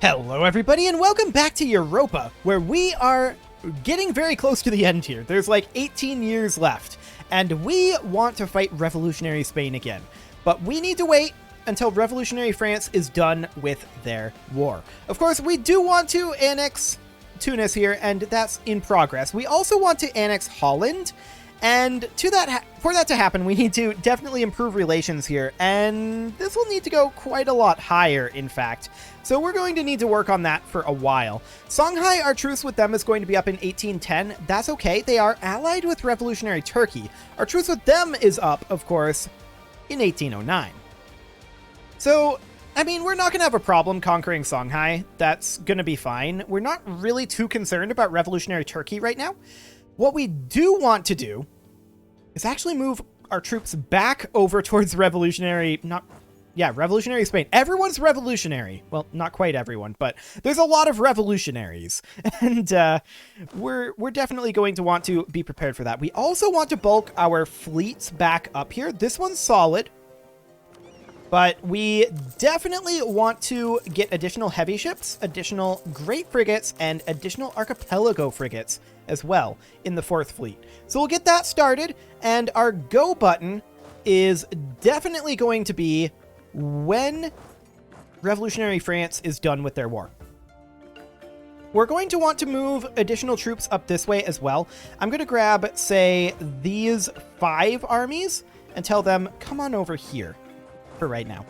Hello everybody and welcome back to Europa, where we are getting very close to the end here. There's like 18 years left, and we want to fight Revolutionary Spain again. But we need to wait until Revolutionary France is done with their war. Of course, we do want to annex Tunis here, and that's in progress. We also want to annex Holland, and for that to happen, we need to definitely improve relations here, and this will need to go quite a lot higher, in fact. So we're going to need to work on that for a while. Songhai, our truce with them is going to be up in 1810. That's okay. They are allied with Revolutionary Turkey. Our truce with them is up, of course, in 1809. So, I mean, we're not going to have a problem conquering Songhai. That's going to be fine. We're not really too concerned about Revolutionary Turkey right now. What we do want to do is actually move our troops back over towards Revolutionary Spain. Everyone's revolutionary. Well, not quite everyone, but there's a lot of revolutionaries. And we're definitely going to want to be prepared for that. We also want to bulk our fleets back up here. This one's solid. But we definitely want to get additional heavy ships, additional great frigates, and additional archipelago frigates as well in the 4th fleet. So we'll get that started, and our go button is definitely going to be when Revolutionary France is done with their war. We're going to want to move additional troops up this way as well. I'm going to grab, say, these 5 armies and tell them, come on over here for right now.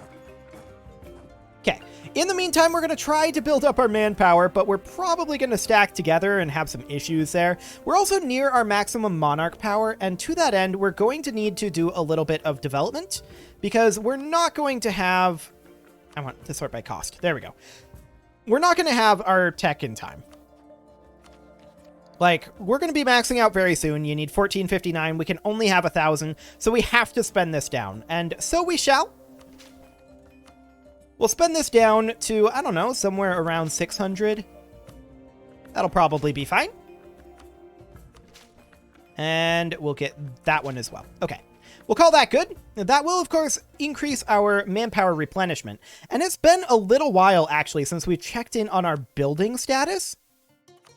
Okay. In the meantime, we're going to try to build up our manpower, but we're probably going to stack together and have some issues there. We're also near our maximum monarch power, and to that end, we're going to need to do a little bit of development, because we're not going to have... I want to sort by cost. There we go. We're not going to have our tech in time. Like, we're going to be maxing out very soon. You need 1459. We can only have 1,000, so we have to spend this down. And so we shall. We'll spend this down to, I don't know, somewhere around 600. That'll probably be fine. And we'll get that one as well. Okay. We'll call that good. That will, of course, increase our manpower replenishment. And it's been a little while, actually, since we've checked in on our building status.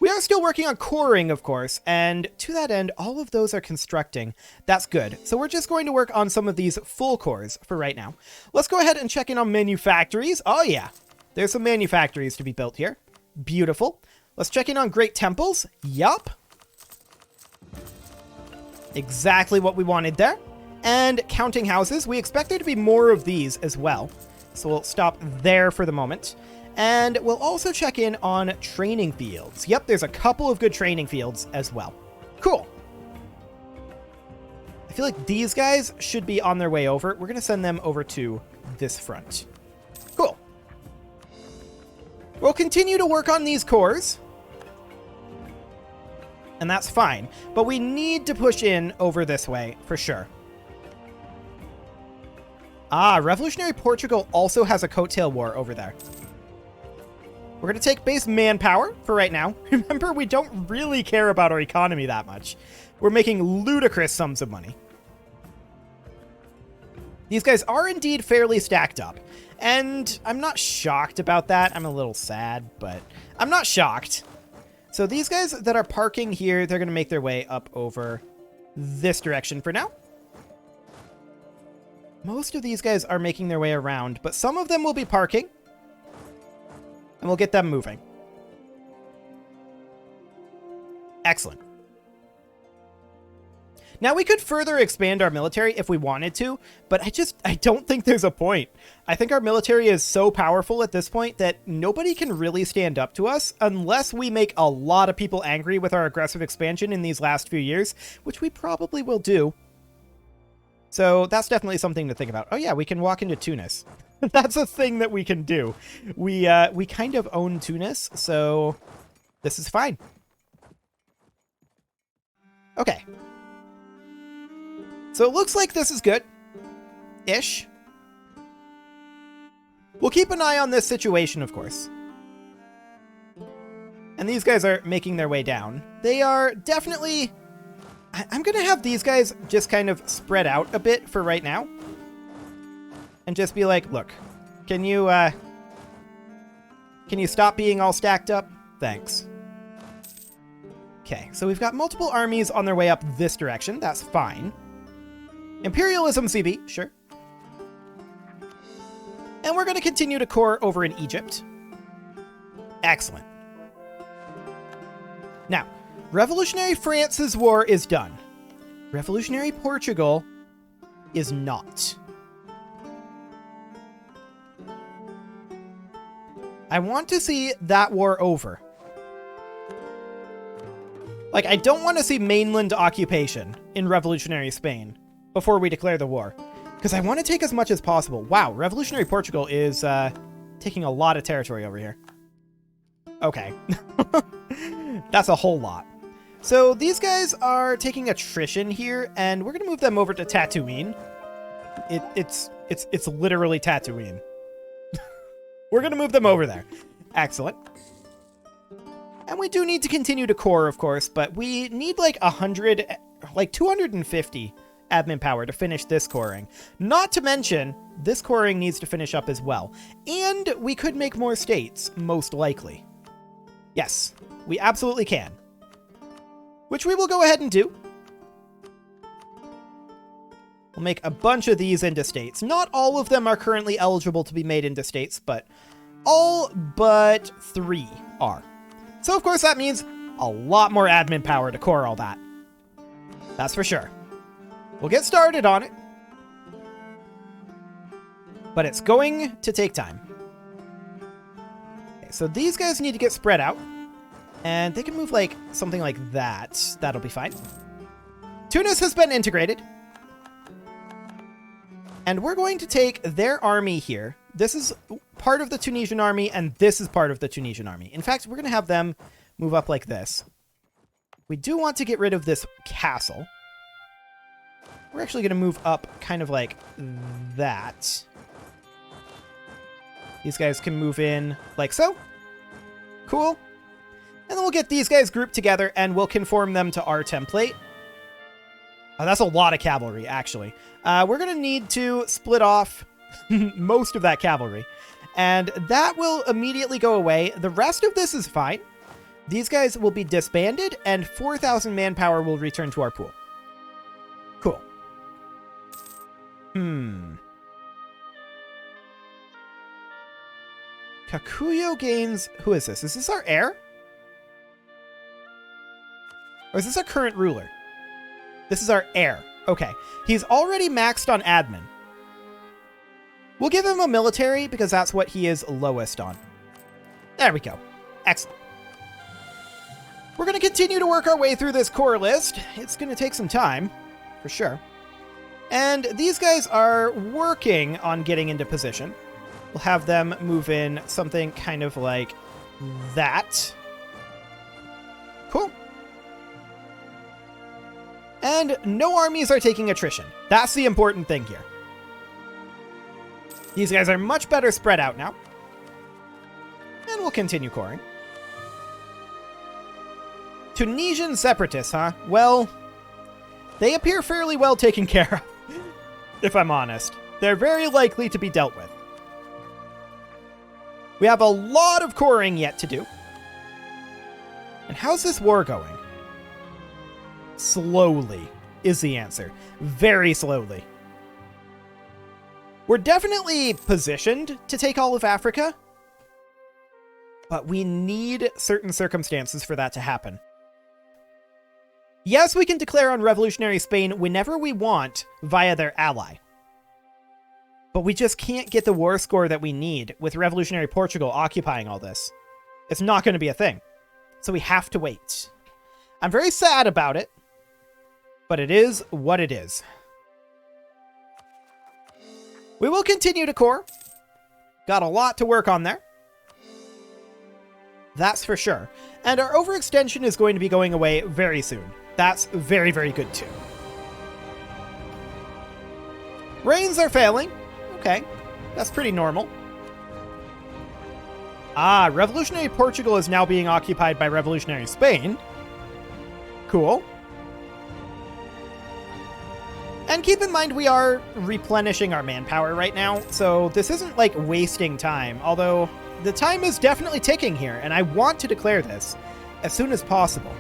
We are still working on coring, of course, and to that end, all of those are constructing. That's good. So we're just going to work on some of these full cores for right now. Let's go ahead and check in on manufactories. Oh yeah, there's some manufactories to be built here. Beautiful. Let's check in on great temples. Yup. Exactly what we wanted there. And counting houses. We expect there to be more of these as well. So we'll stop there for the moment. And we'll also check in on training fields. Yep, there's a couple of good training fields as well. Cool. I feel like these guys should be on their way over. We're going to send them over to this front. Cool. We'll continue to work on these cores. And that's fine. But we need to push in over this way for sure. Ah, Revolutionary Portugal also has a coattail war over there. We're going to take base manpower for right now. Remember, we don't really care about our economy that much. We're making ludicrous sums of money. These guys are indeed fairly stacked up. And I'm not shocked about that. I'm a little sad, but I'm not shocked. So these guys that are parking here, they're going to make their way up over this direction for now. Most of these guys are making their way around, but some of them will be parking. And we'll get them moving. Excellent. Now, we could further expand our military if we wanted to, but I don't think there's a point. I think our military is so powerful at this point that nobody can really stand up to us unless we make a lot of people angry with our aggressive expansion in these last few years, which we probably will do. So that's definitely something to think about. Oh yeah, we can walk into Tunis. That's a thing that we can do. We kind of own Tunis, so this is fine. Okay. So it looks like this is good. Ish. We'll keep an eye on this situation, of course. And these guys are making their way down. They are definitely... I'm going to have these guys just kind of spread out a bit for right now. And just be like, look, can you Can you stop being all stacked up? Thanks. Okay, so we've got multiple armies on their way up this direction. That's fine. Imperialism CB, sure. And we're going to continue to core over in Egypt. Excellent. Now, Revolutionary France's war is done. Revolutionary Portugal is not. I want to see that war over. Like, I don't want to see mainland occupation in revolutionary Spain before we declare the war, because I want to take as much as possible. Wow, revolutionary Portugal is taking a lot of territory over here. Okay. That's a whole lot. So these guys are taking attrition here, and we're going to move them over to Tatooine. It's literally Tatooine. We're going to move them over there. Excellent. And we do need to continue to core, of course, but we need like 250 admin power to finish this coring. Not to mention, this coring needs to finish up as well. And we could make more states, most likely. Yes, we absolutely can. Which we will go ahead and do. We'll make a bunch of these into states. Not all of them are currently eligible to be made into states, but all but 3 are. So, of course, that means a lot more admin power to core all that. That's for sure. We'll get started on it. But it's going to take time. Okay, so these guys need to get spread out. And they can move like something like that. That'll be fine. Tunis has been integrated. And we're going to take their army here. This is part of the Tunisian army, and this is part of the Tunisian army. In fact, we're going to have them move up like this. We do want to get rid of this castle. We're actually going to move up kind of like that. These guys can move in like so. Cool. And then we'll get these guys grouped together, and we'll conform them to our template. Oh, that's a lot of cavalry, actually. We're going to need to split off most of that cavalry. And that will immediately go away. The rest of this is fine. These guys will be disbanded, and 4,000 manpower will return to our pool. Cool. Kakuyo gains... Who is this? Is this our heir? Or is this our current ruler? This is our heir. Okay. He's already maxed on admin. We'll give him a military because that's what he is lowest on. There we go. Excellent. We're going to continue to work our way through this core list. It's going to take some time, for sure. And these guys are working on getting into position. We'll have them move in something kind of like that. Cool. And no armies are taking attrition. That's the important thing here. These guys are much better spread out now. And we'll continue coring. Tunisian separatists, huh? Well, they appear fairly well taken care of, if I'm honest. They're very likely to be dealt with. We have a lot of coring yet to do. And how's this war going? Slowly is the answer. Very slowly. We're definitely positioned to take all of Africa, but we need certain circumstances for that to happen. Yes, we can declare on revolutionary Spain whenever we want via their ally. But we just can't get the war score that we need with revolutionary Portugal occupying all this. It's not going to be a thing. So we have to wait. I'm very sad about it, but it is what it is. We will continue to core. Got a lot to work on there. That's for sure. And our overextension is going to be going away very soon. That's very, very good too. Rains are failing. Okay, that's pretty normal. Ah, revolutionary Portugal is now being occupied by revolutionary Spain. Cool. And keep in mind, we are replenishing our manpower right now, so this isn't like wasting time. Although, the time is definitely ticking here, and I want to declare this as soon as possible.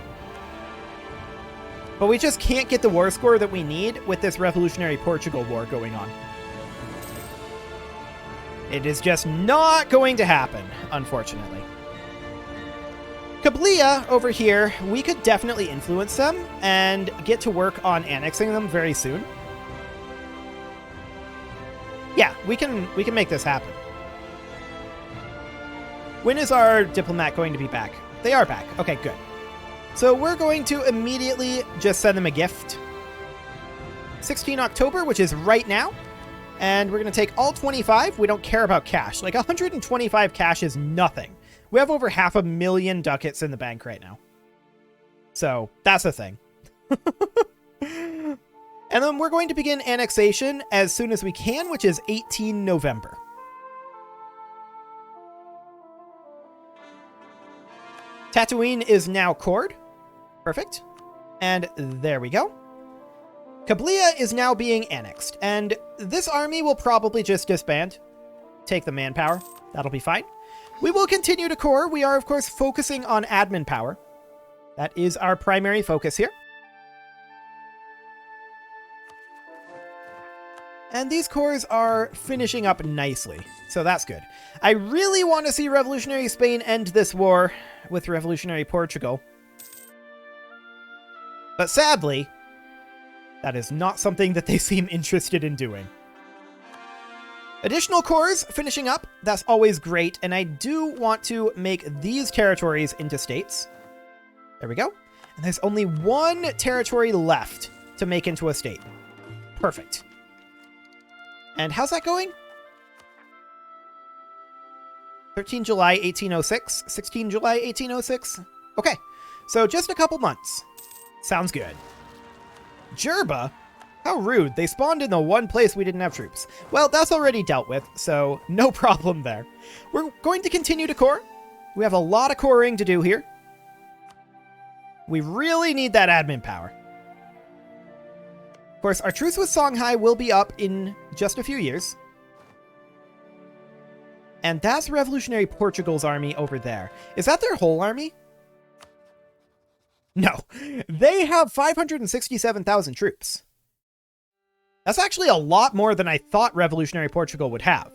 But we just can't get the war score that we need with this Revolutionary Portugal War going on. It is just not going to happen, unfortunately. Kabylia over here, we could definitely influence them and get to work on annexing them very soon. Yeah, we can make this happen. When is our diplomat going to be back? They are back. Okay, good. So we're going to immediately just send them a gift. 16 October, which is right now. And we're going to take all 25. We don't care about cash. Like 125 cash is nothing. We have over 500,000 ducats in the bank right now. So that's the thing. And then we're going to begin annexation as soon as we can, which is 18 November. Tatooine is now cored. Perfect. And there we go. Kabylia is now being annexed, and this army will probably just disband. Take the manpower. That'll be fine. We will continue to core. We are, of course, focusing on admin power. That is our primary focus here. And these cores are finishing up nicely, so that's good. I really want to see Revolutionary Spain end this war with Revolutionary Portugal. But sadly, that is not something that they seem interested in doing. Additional cores finishing up, that's always great, and I do want to make these territories into states. There we go. And there's only one territory left to make into a state. Perfect. And how's that going? 13 July 1806, 16 July 1806. Okay, so just a couple months. Sounds good. Jerba? How rude. They spawned in the one place we didn't have troops. Well, that's already dealt with, so no problem there. We're going to continue to core. We have a lot of coring to do here. We really need that admin power. Of course, our truce with Songhai will be up in just a few years. And that's Revolutionary Portugal's army over there. Is that their whole army? No. They have 567,000 troops. That's actually a lot more than I thought Revolutionary Portugal would have,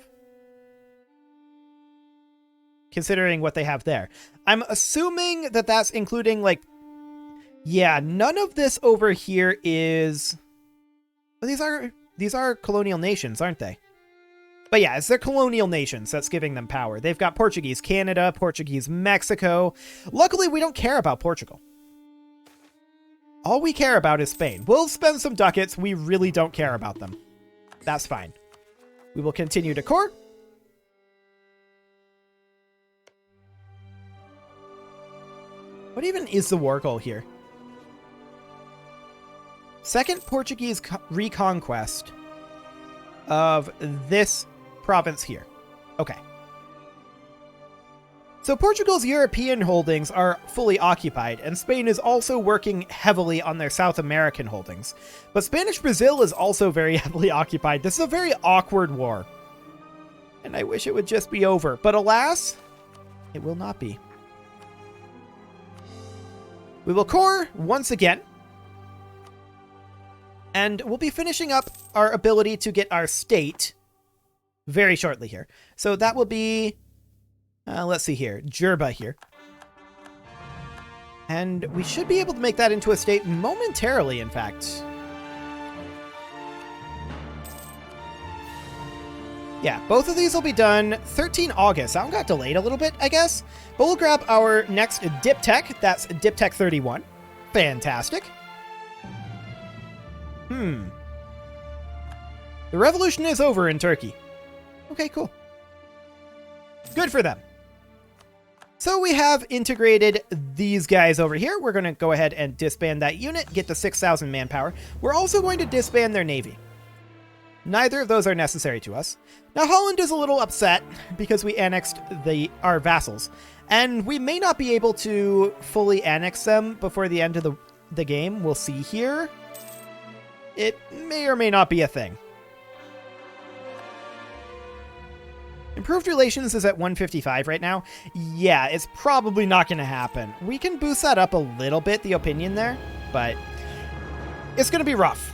considering what they have there. I'm assuming that that's including, like... Yeah, none of this over here is... Well, these are colonial nations, aren't they? But yeah, it's their colonial nations that's giving them power. They've got Portuguese Canada, Portuguese Mexico. Luckily, we don't care about Portugal. All we care about is Spain. We'll spend some ducats. We really don't care about them. That's fine. We will continue to core. What even is the war goal here? Second Portuguese reconquest of this province here. Okay. So Portugal's European holdings are fully occupied, and Spain is also working heavily on their South American holdings. But Spanish Brazil is also very heavily occupied. This is a very awkward war. And I wish it would just be over. But alas, it will not be. We will core once again. And we'll be finishing up our ability to get our state very shortly here. So that will be, let's see here, Jerba here. And we should be able to make that into a state momentarily, in fact. Yeah, both of these will be done 13 August. That one got delayed a little bit, I guess. But we'll grab our next Diptech. That's Diptech 31. Fantastic. The revolution is over in Turkey. Okay, cool. Good for them. So we have integrated these guys over here. We're going to go ahead and disband that unit, get to 6,000 manpower. We're also going to disband their navy. Neither of those are necessary to us. Now, Holland is a little upset because we annexed our vassals, and we may not be able to fully annex them before the end of the game. We'll see here. It may or may not be a thing. Improved relations is at 155 right now. Yeah, it's probably not going to happen. We can boost that up a little bit, the opinion there, but it's going to be rough.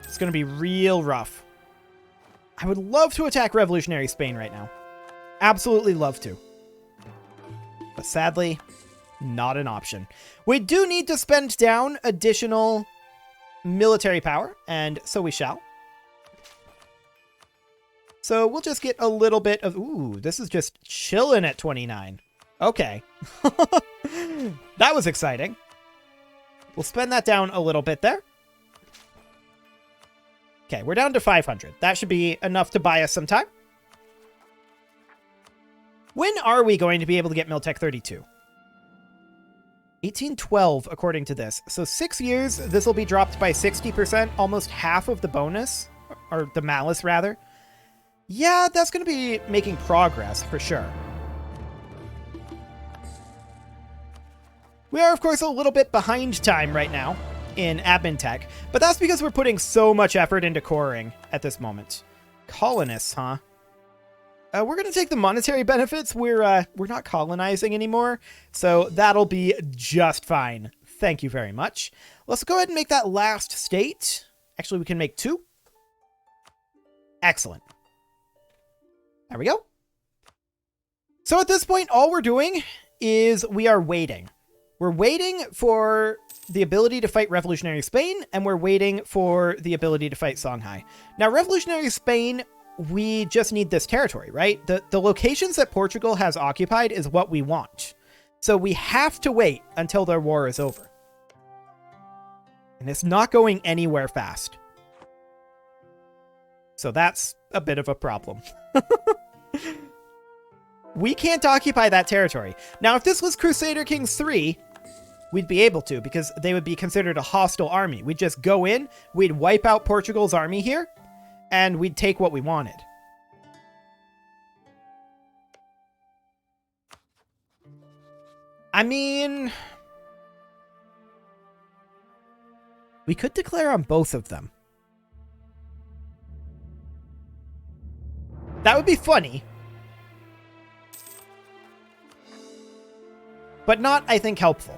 It's going to be real rough. I would love to attack revolutionary Spain right now. Absolutely love to. But sadly, not an option. We do need to spend down additional military power, and so we shall. So we'll just get a little bit of... Ooh, this is just chilling at 29. Okay. That was exciting. We'll spend that down a little bit there. Okay, we're down to 500. That should be enough to buy us some time. When are we going to be able to get Miltech 32? 1812, according to this. So 6 years, this will be dropped by 60%, almost half of the bonus, or the malice, rather. Yeah, that's going to be making progress, for sure. We are, of course, a little bit behind time right now in admin tech, but that's because we're putting so much effort into coring at this moment. Colonists, huh? We're going to take the monetary benefits. We're not colonizing anymore, so that'll be just fine. Thank you very much. Let's go ahead and make that last state. Actually, we can make 2. Excellent. There we go. So at this point, all we're doing is we are waiting. We're waiting for the ability to fight Revolutionary Spain, and we're waiting for the ability to fight Songhai. Now, Revolutionary Spain, we just need this territory, right? The locations that Portugal has occupied is what we want. So we have to wait until their war is over. And it's not going anywhere fast. So that's a bit of a problem. We can't occupy that territory. Now, if this was Crusader Kings 3, we'd be able to, because they would be considered a hostile army. We'd just go in, we'd wipe out Portugal's army here, and we'd take what we wanted. I mean, we could declare on both of them. That would be funny. But not, I think, helpful.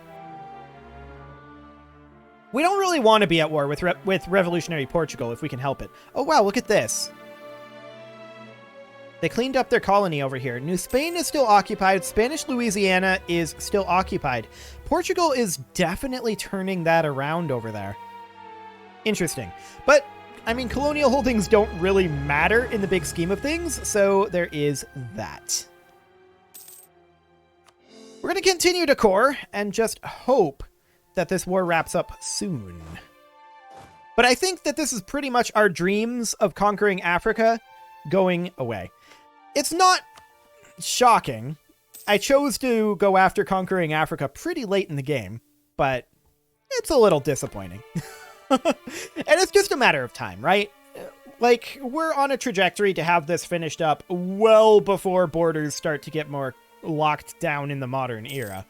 We don't really want to be at war with revolutionary Portugal if we can help it. Oh, wow, look at this. They cleaned up their colony over here. New Spain is still occupied. Spanish Louisiana is still occupied. Portugal is definitely turning that around over there. Interesting. But, I mean, colonial holdings don't really matter in the big scheme of things, so there is that. We're going to continue to core and just hope that this war wraps up soon. But I think that this is pretty much our dreams of conquering Africa going away. It's not shocking. I chose to go after conquering Africa pretty late in the game, but it's a little disappointing. And it's just a matter of time, right? Like, we're on a trajectory to have this finished up well before borders start to get more locked down in the modern era.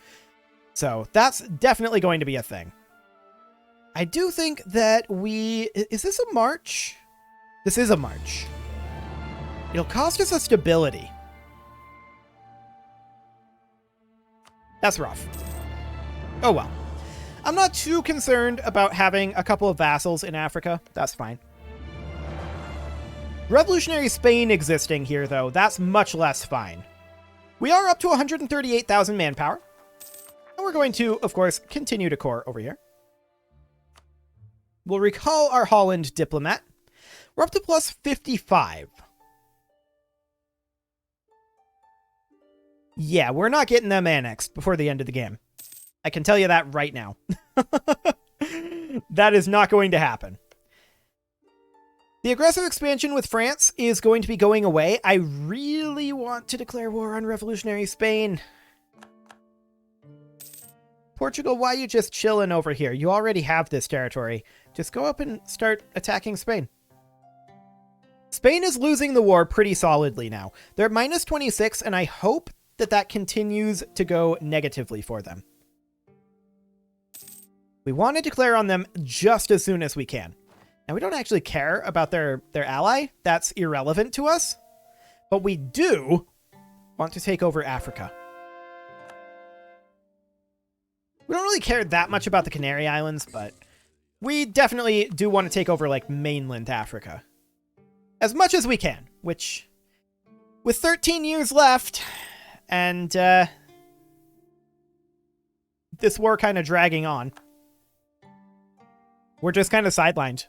So that's definitely going to be a thing. I do think that is this a march? This is a march. It'll cost us a stability. That's rough. Oh well. I'm not too concerned about having a couple of vassals in Africa. That's fine. Revolutionary Spain existing here, though, that's much less fine. We are up to 138,000 manpower. And we're going to, of course, continue to core over here. We'll recall our Holland diplomat. We're up to plus 55. Yeah, we're not getting them annexed before the end of the game. I can tell you that right now. That is not going to happen. The aggressive expansion with France is going to be going away. I really want to declare war on revolutionary Spain. Portugal, why are you just chilling over here? You already have this territory. Just go up and start attacking Spain. Spain is losing the war pretty solidly now. They're minus 26, and I hope that that continues to go negatively for them. We want to declare on them just as soon as we can. Now, we don't actually care about their ally. That's irrelevant to us. But we do want to take over Africa. We don't really care that much about the Canary Islands, but we definitely do want to take over, like, mainland Africa. As much as we can, which, with 13 years left, and this war kind of dragging on, we're just kind of sidelined.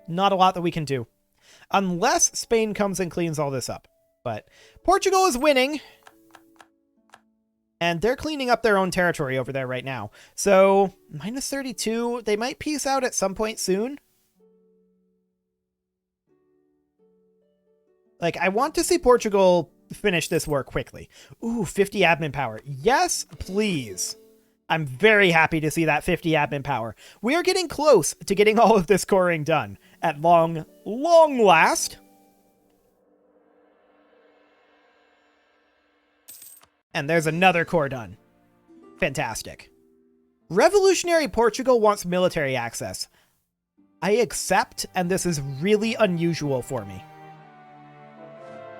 Not a lot that we can do. Unless Spain comes and cleans all this up. But Portugal is winning. And they're cleaning up their own territory over there right now. So, minus 32. They might peace out at some point soon. Like, I want to see Portugal finish this war quickly. Ooh, 50 admin power. Yes, please. I'm very happy to see that 50 admin power. We are getting close to getting all of this coring done at long last. And there's another core done. Fantastic. Revolutionary Portugal wants military access. I accept, and this is really unusual for me.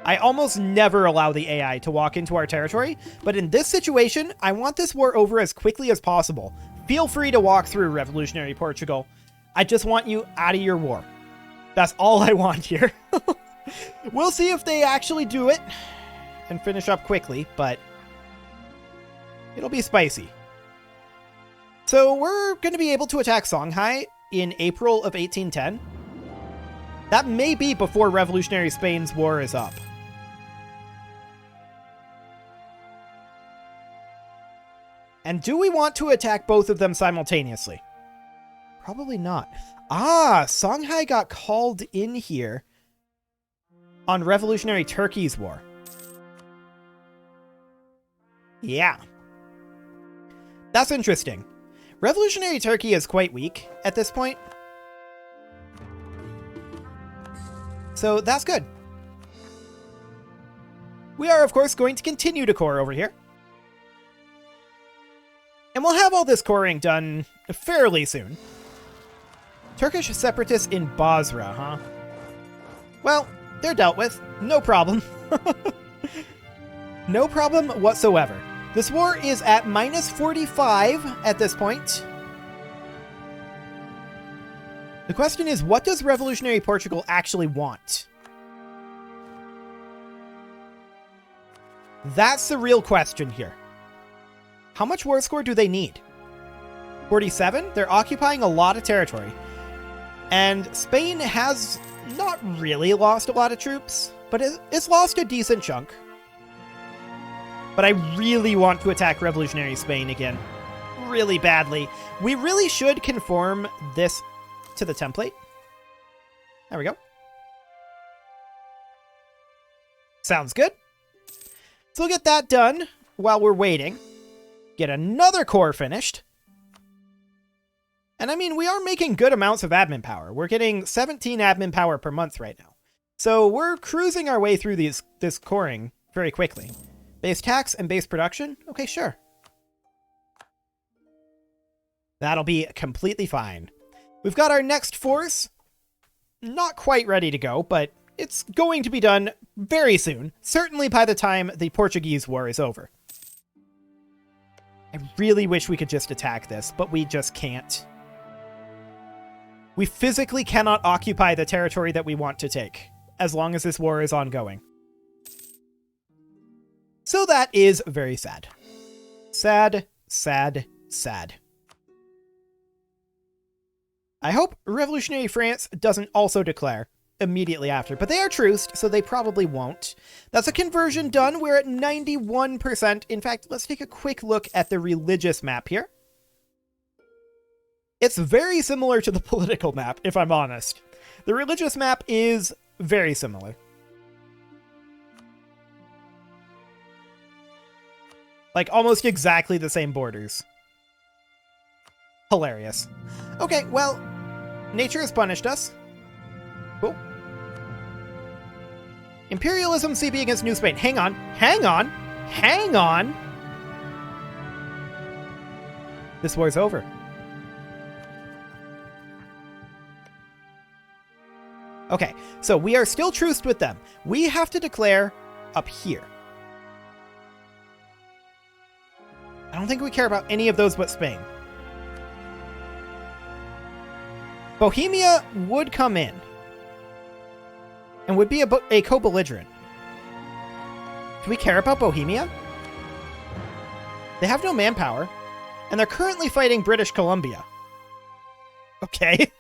I almost never allow the AI to walk into our territory, but in this situation, I want this war over as quickly as possible. Feel free to walk through, Revolutionary Portugal. I just want you out of your war. That's all I want here. We'll see if they actually do it and finish up quickly, but it'll be spicy. So we're going to be able to attack Songhai in April of 1810. That may be before Revolutionary Spain's war is up. And do we want to attack both of them simultaneously? Probably not. Ah, Songhai got called in here on Revolutionary Turkey's war. Yeah. That's interesting. Revolutionary Turkey is quite weak at this point. So that's good. We are, of course, going to continue to core over here. And we'll have all this coring done fairly soon. Turkish separatists in Basra, huh? Well, they're dealt with. No problem. No problem whatsoever. This war is at minus 45 at this point. The question is, what does Revolutionary Portugal actually want? That's the real question here. How much war score do they need? 47? They're occupying a lot of territory. And Spain has not really lost a lot of troops, but it's lost a decent chunk. But I really want to attack Revolutionary Spain again. Really badly. We really should conform this to the template. There we go. Sounds good. So we'll get that done while we're waiting. Get another core finished. And I mean, we are making good amounts of admin power. We're getting 17 admin power per month right now. So we're cruising our way through this coring very quickly. Base tax and base production? Okay, sure. That'll be completely fine. We've got our next force. Not quite ready to go, but it's going to be done very soon. Certainly by the time the Portuguese war is over. I really wish we could just attack this, but we just can't. We physically cannot occupy the territory that we want to take, as long as this war is ongoing. So that is very sad. Sad, sad, sad. I hope Revolutionary France doesn't also declare immediately after, but they are truced, so they probably won't. That's a conversion done. We're at 91%. In fact, let's take a quick look at the religious map here. It's very similar to the political map, if I'm honest. The religious map is very similar. Like, almost exactly the same borders. Hilarious. Okay, well, nature has punished us. Cool. Imperialism CB against New Spain. Hang on. Hang on. Hang on. This war's over. Okay, so we are still truced with them. We have to declare up here. I don't think we care about any of those but Spain. Bohemia would come in and would be a co-belligerent. Do we care about Bohemia? They have no manpower, and they're currently fighting British Columbia. Okay.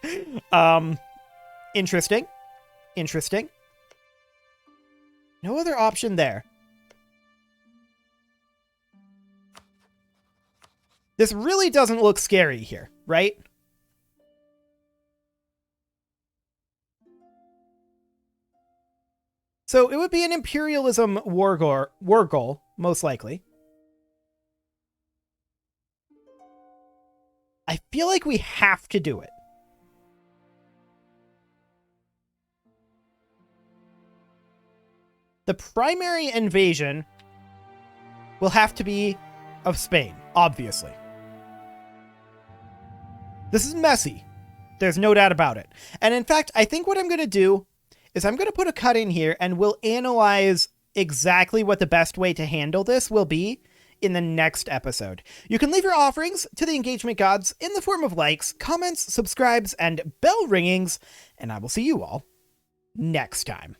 Interesting. Interesting. No other option there. This really doesn't look scary here, right? So it would be an imperialism war goal, most likely. I feel like we have to do it. The primary invasion will have to be of Spain, obviously. This is messy. There's no doubt about it. And in fact, I think what I'm going to do is I'm going to put a cut in here and we'll analyze exactly what the best way to handle this will be in the next episode. You can leave your offerings to the engagement gods in the form of likes, comments, subscribes, and bell ringings, and I will see you all next time.